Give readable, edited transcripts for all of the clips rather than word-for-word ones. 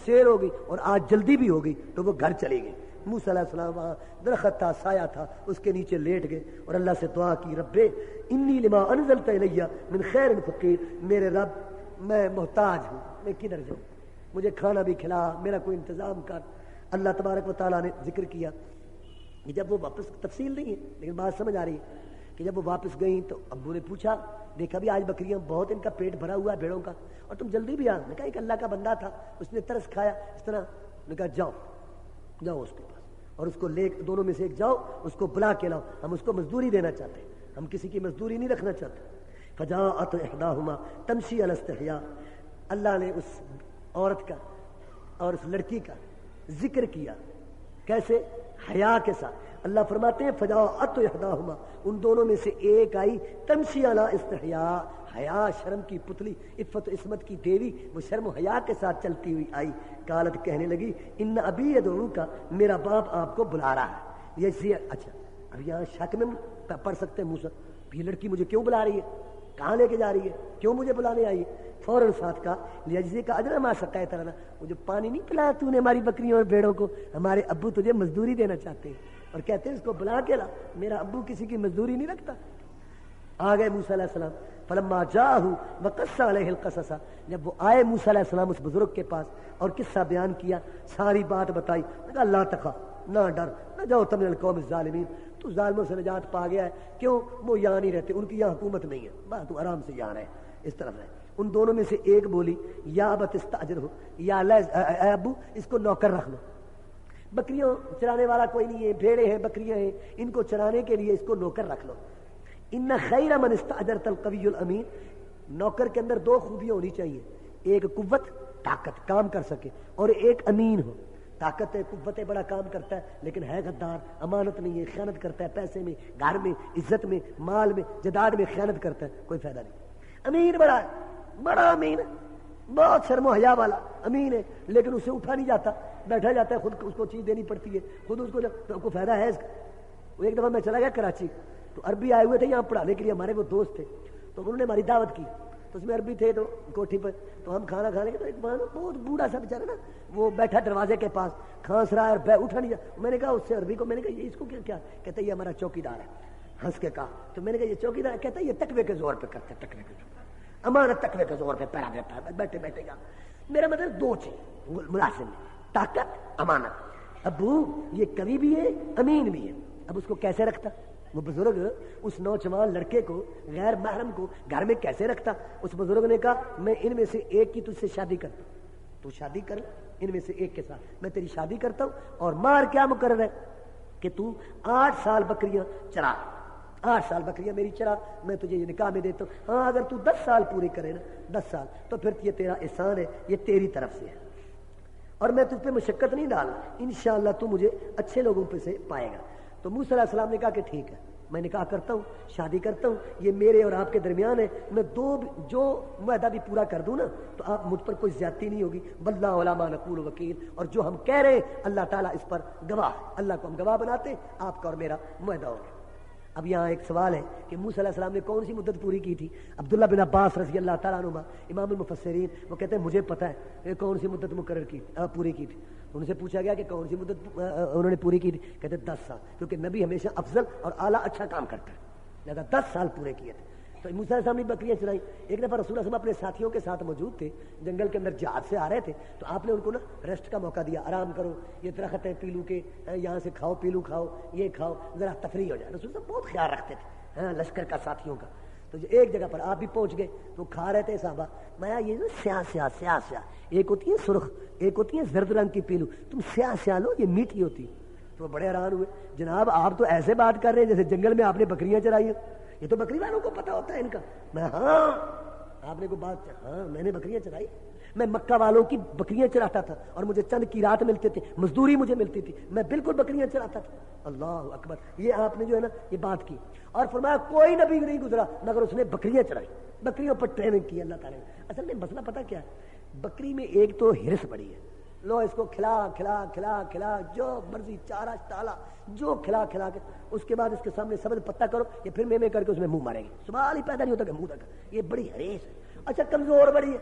سیر ہو گئی اور آج جلدی بھی ہو گئی تو وہ گھر چلی گئی۔ موسیٰ علیہ السلام وہاں درخت تھا، سایہ تھا، اس کے نیچے لیٹ گئے اور اللہ سے دعا کی، رب انی لما انزلت الی من خیر فقیر، میرے رب میں محتاج ہوں، میں کدھر جاؤں، مجھے کھانا بھی کھلا، میرا کوئی انتظام کر۔ اللہ تبارک و تعالیٰ نے ذکر کیا کہ جب وہ واپس، تفصیل نہیں ہے لیکن بات سمجھ آ رہی ہے کہ جب وہ واپس گئیں تو ابو نے پوچھا، دیکھا بھی آج بکریاں بہت، ان کا پیٹ بھرا ہوا ہے بھیڑوں کا، اور تم جلدی بھی آ۔ نے کہا ایک اللہ کا بندہ تھا، اس نے ترس کھایا اس طرح۔ نے کہا جاؤ جاؤ اس کے پاس اور اس کو لے، دونوں میں سے ایک جاؤ، اس کو بلا کے لاؤ، ہم اس کو مزدوری دینا چاہتے ہیں، ہم کسی کی مزدوری نہیں رکھنا چاہتے۔ فجاءت احداہما تمشی علی استحیاء، اللہ نے اس عورت کا اور اس لڑکی کا ذکر کیا، کیسے؟ حیا کے ساتھ۔ اللہ فرماتے ہیں فجاءت احداہما، ان دونوں میں سے ایک آئی، تمشی علی استحیاء، حیا شرم کی پتلی، عفت و عصمت کی دیوی، وہ شرم و حیا کے ساتھ چلتی ہوئی آئی۔ قالت، کہنے لگی، ان ابی یدعوک، میرا باپ آپ کو بلا رہا ہے۔ یہ اچھا، اب یہاں شک میں پڑھ سکتے ہیں موسیٰ، یہ لڑکی مجھے کیوں بلا رہی ہے، کہاں لے کے جا رہی ہے، کیوں مجھے بلانے آئی ہے؟ فوراً ساتھ کہا، لیجزی کا اجر ما سقیت لنا، مجھے پانی نہیں پلایا تو نے ہماری بکریوں اور بھیڑوں کو، ہمارے ابو تجھے مزدوری دینا چاہتے ہیں، اور کہتے ہیں اس کو بلا کے لا، میرا ابو کسی کی مزدوری نہیں رکھتا۔ آ گئے موسیٰ علیہ السلام، فلما جاءہ وقص علیہ القصص، جب وہ آئے موسیٰ علیہ السلام اس بزرگ کے پاس اور قصہ بیان کیا، ساری بات بتائی، کہا لا تخف، نہ ڈر، نہ جاؤ تم من القوم الظالمین، تو ظالموں سے نجات پا گیا ہے، کیوں؟ وہ یہاں نہیں رہتے، ان کی یہاں حکومت نہیں ہے، بس تو آرام سے یہاں رہے، اس طرف رہے۔ ان دونوں میں سے ایک بولی، یا ابت استاجرہ، یا اللہ اے ابو اس کو نوکر رکھ لو، بکریوں چرانے والا کوئی نہیں ہے، بھیڑیں ہیں، بکریاں ہیں، ان کو چرانے کے لیے اس کو نوکر رکھ لو۔ ان خیر من استاجرت القوی الامین، نوکر کے اندر دو خوبیاں ہونی چاہیے، ایک قوت، طاقت، کام کر سکے، اور ایک امین ہو۔ طاقت ہے، قوت ہے، بڑا کام کرتا ہے لیکن ہے غدار، امانت نہیں ہے، خیانت کرتا ہے، پیسے میں، گھر میں، عزت میں، مال میں، جداد میں خیانت کرتا ہے، کوئی فائدہ نہیں۔ امین بڑا ہے، بڑا امین ہے، بہت شرم و حیا والا امین ہے، لیکن اسے اٹھا نہیں جاتا، بیٹھا جاتا ہے، خود اس کو چیز دینی پڑتی ہے، خود اس کو، تو کو فائدہ ہے اس کا۔ ایک دفعہ میں چلا گیا کراچی، تو عربی آئے ہوئے تھے یہاں پڑھانے کے لیے، ہمارے وہ دوست تھے، تو انہوں نے ہماری دعوت کی، تو اس میں عربی تھے، تو کوٹھی پر تو ہم کھانا کھانے کے، تو ایک بہت بوڑھا سا بیچارہ نا، وہ بیٹھا دروازے کے پاس، کھانس رہا ہے، اٹھا نہیں جا۔ میں نے کہا اس سے عربی کو، میں نے کہا یہ اس کو کیا کہتا ہے؟ یہ ہمارا چوکی دار ہے۔ ہنس کے کہا، تو میں نے کہا یہ چوکی دار کہتا ہے یہ تقوی کے زور پہ کرتا ہے، تقوی کے زور، امانت تقوی کے زور پہ پیرا دیتا ہے، بیٹھے بیٹھے گا۔ میرا مطلب دو چیز ملازم ہے، طاقت، امانت۔ ابو یہ کبھی بھی ہے، امین بھی ہے۔ اب اس کو کیسے رکھتا وہ بزرگ، اس نوجوان لڑکے کو، غیر محرم کو گھر میں کیسے رکھتا؟ اس بزرگ نے کہا میں ان میں سے ایک کی تجھ سے شادی کرتا ہوں، تو شادی کر، ان میں سے ایک کے ساتھ میں تیری شادی کرتا ہوں، اور مار کیا مقرر ہے کہ تو 8 سال بکریاں چرا، 8 سال بکریاں میری چرا، میں تجھے یہ نکاح میں دیتا ہوں۔ ہاں اگر تو 10 سال پورے کرے نا، 10 سال، تو پھر یہ تیرا احسان ہے، یہ تیری طرف سے ہے، اور میں تجھ پہ مشقت نہیں ڈالنا، انشاءاللہ تو مجھے اچھے لوگوں پہ سے پائے گا۔ تو موسیٰ علیہ السلام نے کہا کہ ٹھیک ہے، میں نکاح کرتا ہوں، شادی کرتا ہوں، یہ میرے اور آپ کے درمیان ہے، میں جو معاہدہ بھی پورا کر دوں نا تو آپ مجھ پر کوئی زیادتی نہیں ہوگی، واللہ علی ما نقول وکیل، اور جو ہم کہہ رہے ہیں اللہ تعالیٰ اس پر گواہ ہے، اللہ کو ہم گواہ بناتے ہیں، آپ کا اور میرا معاہدہ ہوگا۔ اب یہاں ایک سوال ہے کہ موسیٰ علیہ السلام نے کون سی مدت پوری کی تھی؟ عبداللہ بن عباس رضی اللہ تعالیٰ عنہما، امام المفسرین، وہ کہتے ہیں مجھے پتہ ہے کہ کون سی مدت پوری کی تھی۔ ان سے پوچھا گیا کہ کون سی مدت انہوں نے پوری کی تھی، کہتے 10 سال، کیونکہ نبی ہمیشہ افضل اور اعلیٰ اچھا کام کرتا ہے، لہذا 10 سال پورے کیے تھے۔ تو موسیٰ علیہ السلام نے بکریاں چرائیں۔ ایک دفعہ رسول اللہ صلی اللہ علیہ وسلم اپنے ساتھیوں کے ساتھ موجود تھے، جنگل کے اندر جہاد سے آ رہے تھے، تو آپ نے ان کو نا ریسٹ کا موقع دیا، آرام کرو، یہ درخت ہے پیلو کے، یہاں سے کھاؤ، پیلو کھاؤ، یہ کھاؤ، ذرا تفریح ہو جائے۔ رسول اللہ بہت خیال رکھتے تھے لشکر کا، ساتھیوں کا۔ تو ایک جگہ پر آپ بھی پہنچ گئے تو کھا رہے تھے صحابہ، میں یہ سیاہ، ایک ہوتی ہے سرخ، ایک ہوتی ہے زرد رنگ کی پیلو، تم سیاہ لو، یہ میٹھی ہوتی۔ تو وہ بڑے حیران ہوئے، جناب آپ تو ایسے بات کر رہے ہیں جیسے جنگل میں آپ نے بکریاں چرائی ہیں، یہ تو بکری والوں کو پتا ہوتا ہے ان کا۔ میں ہاں، آپ نے کوئی بات، ہاں میں نے بکریاں چرائی، میں مکہ والوں کی بکریاں چراتا تھا اور مجھے چند قیرات ملتے تھے، مزدوری مجھے ملتی تھی، میں بالکل بکریاں چراتا تھا۔ اللہ اکبر، یہ آپ نے جو ہے نا یہ بات کی، اور فرمایا کوئی نبی نہیں گزرا مگر اس نے بکریاں چرائی، بکریوں پر ٹریننگ کی اللہ تعالیٰ نے۔ اصل میں مسئلہ پتہ کیا ہے، بکری میں ایک تو ہرس بڑی ہے، لو اس کو کھلا جو مرضی چارہ ڈالا، جو کھلا کے اس کے بعد اس کے سامنے سبز پتہ کرو، یہ پھر میں کر کے اس میں منہ مارے گی، سوال ہی پیدا نہیں ہوتا کہ منہ تک، یہ بڑی حریص ہے۔ اچھا کمزور بڑی ہے،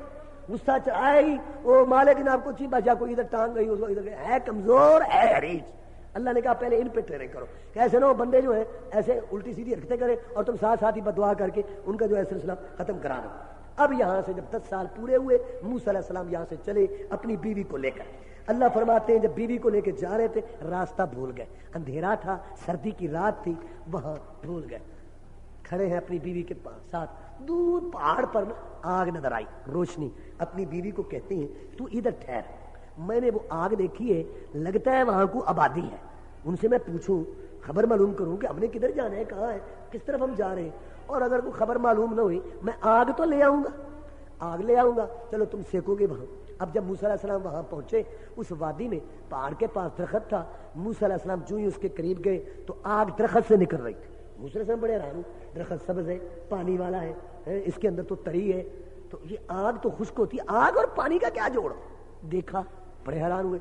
غصہ چڑھائے گی وہ مالک نے آپ کو چی بچا کو ادھر ٹانگ گئی اس کو ادھر ہے کمزور ہے حریص. اللہ نے کہا پہلے ان پہ ٹریننگ کرو کہ ایسے نہ ہو بندے جو ہیں ایسے الٹی سیدھی حرکتیں کریں اور تم ساتھ ساتھ ہی بددعا کر کے ان کا جو ہے سلسلہ ختم کرا دو. اب یہاں سے جب 10 سال پورے ہوئے موسیٰ علیہ السلام یہاں سے چلے اپنی بیوی کو لے کر. اللہ فرماتے ہیں جب بیوی کو لے کے جا رہے تھے راستہ بھول گئے, اندھیرا تھا, سردی کی رات تھی, وہاں بھول گئے. کھڑے ہیں اپنی بیوی کے پاس ساتھ, دور پہاڑ پر آگ نظر آئی روشنی. اپنی بیوی کو کہتے ہیں تو ادھر ٹھہر, میں نے وہ آگ دیکھی ہے, لگتا ہے وہاں کو آبادی ہے, ان سے میں پوچھوں خبر معلوم کروں کہ ہم نے کدھر جانا ہے, کہاں ہے, کس طرف ہم جا رہے ہیں, اور اگر کوئی خبر معلوم نہ ہوئی میں آگ تو لے آؤں گا, آگ لے آؤں گا, چلو تم سیکو گے وہاں. اب جب موسیٰ علیہ السلام وہاں پہنچے اس وادی میں پہاڑ کے پاس درخت تھا, موسیٰ علیہ السلام جو ہی اس کے قریب گئے تو آگ درخت سے نکل رہی تھی. موسیٰ علیہ السلام بڑے حیران, درخت سبز ہے, پانی والا ہے, اس کے اندر تو تری ہے, تو یہ آگ تو خشک ہوتی ہے, آگ اور پانی کا کیا جوڑ. دیکھا بڑے حیران ہوئے,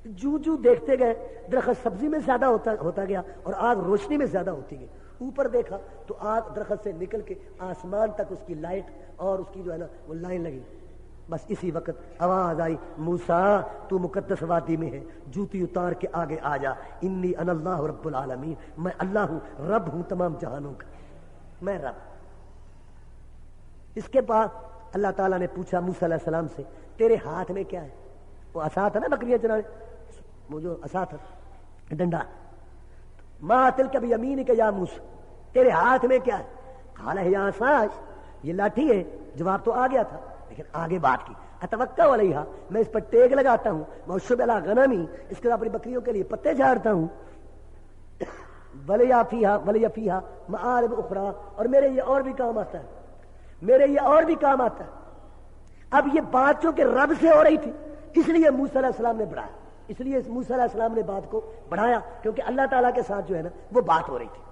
جو دیکھتے گئے درخت سبزی میں زیادہ ہوتا گیا اور آگ روشنی میں زیادہ ہوتی گئی. اوپر دیکھا تو آگ درخت سے نکل کے آسمان تک اس کی لائٹ اور اس کی جو ہے نا وہ لائن لگی. بس اسی وقت آواز آئی, موسیٰ تو مقدس وادی میں ہے, جوتی اتار کے آگے آ جا, انی انا اللہ رب العالمین, میں اللہ ہوں, رب ہوں تمام جہانوں کا, میں رب. اس کے بعد اللہ تعالیٰ نے پوچھا موسیٰ علیہ السلام سے تیرے ہاتھ میں کیا ہے. وہ عصا تھا نا بکریاں چرانے, وہ جو عصا تھا ڈنڈا, ما تلک بیمینک یا موسیٰ, تیرے ہاتھ میں کیا ہے. قال ہی عصائی, یہ لاٹھی ہے. جواب تو آ گیا تھا لیکن آگے بات کی, اتوکل علیہا, میں اس پر ٹیک لگاتا ہوں, موشب علی غنمی, اس کے اپنی بکریوں کے لیے پتے جھاڑتا ہوں, ولی فیہا معارب اخری, اور میرے یہ اور بھی کام آتا ہے, میرے یہ اور بھی کام آتا ہے. اب یہ بات چونکہ رب سے ہو رہی تھی اس لیے موسیٰ علیہ السلام نے بڑھایا, اس لیے موسیٰ علیہ السلام نے بات کو بڑھایا کیونکہ اللہ تعالیٰ کے ساتھ جو ہے نا وہ بات ہو رہی تھی.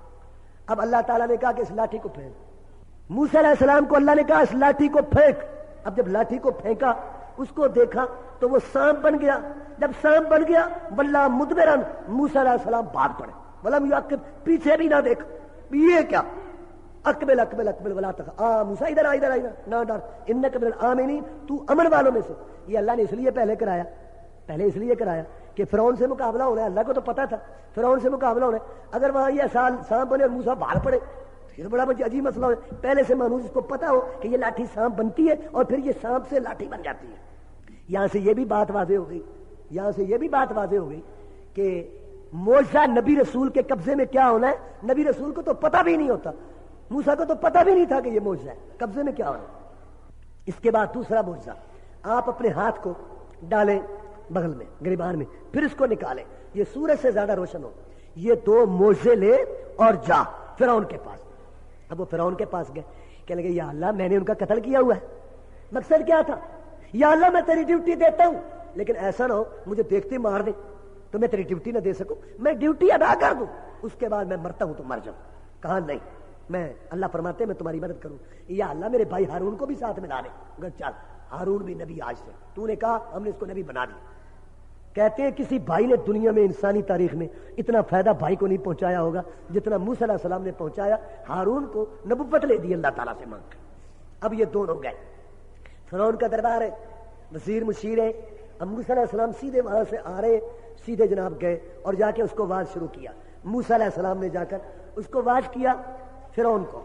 اب اللہ تعالیٰ نے کہا کہ اس لاٹھی کو پھینک. موسیٰ علیہ السلام کو اللہ نے کہا اس لاٹھی کو پھینک. اب جب لاٹھی کو پھینکا اس کو دیکھا تو وہ سانپ بن گیا. جب سانپ بن گیا واللہ مدبرن, موسیٰ علیہ السلام بھاگ پڑے, ولم یعقب, پیچھے بھی نہ دیکھا. یہ کیا, اقبل اقبل اقبل ولا تخف, موسیٰ ادھر آ, ادھر آ, نہ ڈر, انک من الآمنین, تو امن والوں میں سے. یہ اللہ نے اس لیے پہلے اس لیے کرایا کہ فرعون سے مقابلہ ہونا ہے. اللہ کو تو پتا تھا فرعون سے مقابلہ ہونا ہے, اگر وہاں یہ سانپ بنے اور موسیٰ بھاگ پڑے پھر بڑا عجیب مسئلہ ہو. پہلے سے مانوس اس کو پتا ہو کہ یہ لاٹھی سانپ بنتی ہے اور پھر یہ سانپ سے لاٹھی بن جاتی ہے. یہاں سے یہ بھی بات واضح ہو گئی کہ معجزہ نبی رسول کے قبضے میں کیا ہونا ہے. نبی رسول کو تو پتا بھی نہیں ہوتا, موسیٰ کو تو پتا بھی نہیں تھا کہ یہ معجزہ ہے, قبضے میں کیا ہونا ہے. اس کے بعد دوسرا معجزہ, آپ اپنے ہاتھ کو ڈالیں بغل میں گریبان میں, پھر اس کو نکالیں, یہ سورج سے زیادہ روشن ہو. یہ 2 معجزے لے اور جا فرعون کے پاس. اب وہ فرعون کے پاس گئے, کہنے لگے یا اللہ میں نے ان کا قتل کیا ہوا ہے. مقصد کیا تھا, یا اللہ میں تیری ڈیوٹی دیتا ہوں لیکن ایسا نہ ہو مجھے دیکھتے مار دیں تو میں تیری ڈیوٹی نہ دے سکوں, میں ڈیوٹی ادا کر دوں اس کے بعد میں مرتا ہوں تو مر جاؤں. کہا نہیں, میں اللہ فرماتے میں تمہاری مدد کروں. یا اللہ میرے بھائی ہارون کو بھی ساتھ میں لا دے. چل, ہارون بھی نبی آج سے, تو نے کہا ہم نے اس کو نبی بنا دیا. کہتے ہیں کسی بھائی نے دنیا میں انسانی تاریخ میں اتنا فائدہ بھائی کو نہیں پہنچایا ہوگا جتنا موسیٰ علیہ السلام نے پہنچایا. ہارون کو نبوت لے دی اللہ تعالیٰ سے مانگ کر. اب یہ دونوں گئے, فرعون کا دربار ہے, وزیر مشیر ہے. اب موسیٰ علیہ السلام سیدھے وہاں سے آ رہے, سیدھے جناب گئے اور جا کے اس کو واز شروع کیا. موسیٰ علیہ السلام نے جا کر اس کو واز کیا فرعون کو,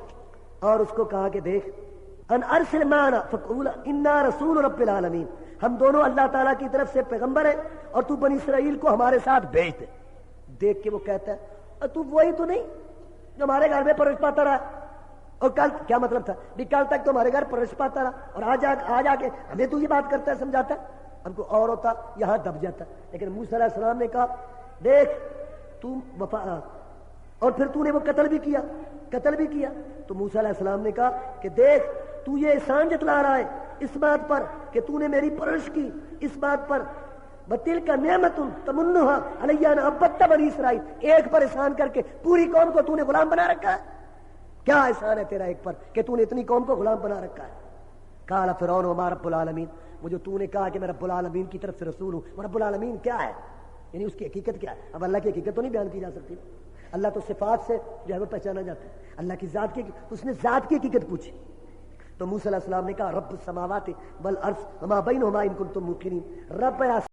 اور اس کو کہا کہ دیکھ ان ارسل معنا فقول انا رسول رب العالمین, ہم دونوں اللہ تعالیٰ کی طرف سے پیغمبر ہیں اور تو بنی اسرائیل کو ہمارے ساتھ بھیج دے. دیکھ کے وہ کہتا ہے تو وہی تو نہیں جو ہمارے گھر میں پرورش پاتا رہا, اور کل کیا مطلب تھا بھی کل تک تو ہمارے گھر پرورش پاتا رہا اور آج آ کے ہمیں تو یہ بات کرتا ہے سمجھاتا ہے. ہم کو اور ہوتا یہاں دب جاتا. لیکن موسیٰ علیہ السلام نے کہا دیکھ تو وفا, اور پھر تو نے وہ قتل بھی کیا. تو موسیٰ علیہ السلام نے کہا کہ دیکھ تو یہ احسان جتلا رہا ہے اس بات پر کہ تو نے میری پرورش کی, اس بات پر بتل کا نعمت تمنہا علیہ ان عبدت بنی اسرائیل, ایک پر احسان کر کے پوری قوم کو تو نے غلام بنا رکھا ہے. کیا احسان ہے تیرا ایک پر کہ تو نے اتنی قوم کو غلام بنا رکھا ہے. قال فرعون وما رب العالمین, وہ جو تو نے کہا کہ میں رب العالمین کی طرف سے رسول ہوں, وہ رب العالمین کیا ہے, یعنی اس کی حقیقت کیا ہے. اب اللہ کی حقیقت تو نہیں بیان کی جا سکتی, اللہ تو صفات سے جو ہے وہ پہچانا جاتا ہے. اللہ کی ذات کی, اس نے ذات کی حقیقت پوچھی. تو موسیٰ علیہ السلام نے کہا رب السماوات والارض وما بینہما ان کنتم موقنین، رب